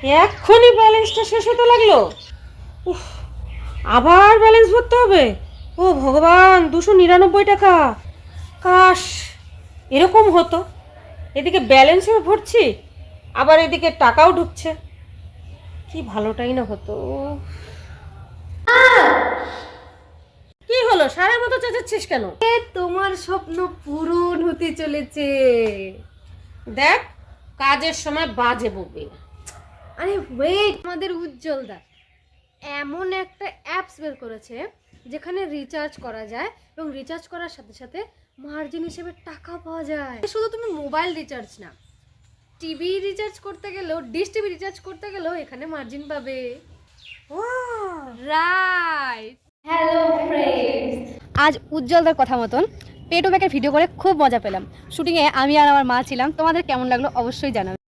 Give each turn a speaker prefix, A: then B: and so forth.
A: এক্ষুনি ব্যালেন্সটা শেষ হতে লাগলো। উফ, আবার ব্যালেন্স ভরতে হবে। ও ভগবান, 299 টাকা। কাশ এরকম হতো, এদিকে ব্যালেন্সও ভরছি, আবার এদিকে টাকাও ঢুকছে, কি ভালোটাই না হতো। কি হলো, সারা মতো চেঁচাচ্ছিস কেন?
B: তোমার স্বপ্ন পূরণ হতে চলেছে।
A: দেখ, কাজের সময় বাজে বকবি না।
B: আরে ওয়েট, আমাদের উজ্জ্বল দা এমন একটা অ্যাপস বের করেছে যেখানে রিচার্জ করা যায় এবং রিচার্জ করার সাথে সাথে মার্জিন হিসেবে টাকা পাওয়া যায়। শুধু তুমি মোবাইল রিচার্জ না, টিভি রিচার্জ করতে গেলেও, ডিশ টিভি রিচার্জ করতে গেলেও এখানে মার্জিন পাবে। রাইট। হ্যালো ফ্রেন্ডস, আজ উজ্জ্বলদার কথা মতন পেটো ব্যাকের ভিডিও করে খুব মজা পেলাম। শুটিংয়ে আমি আর আমার মা ছিলাম। তোমাদের কেমন লাগলো অবশ্যই জানাবে।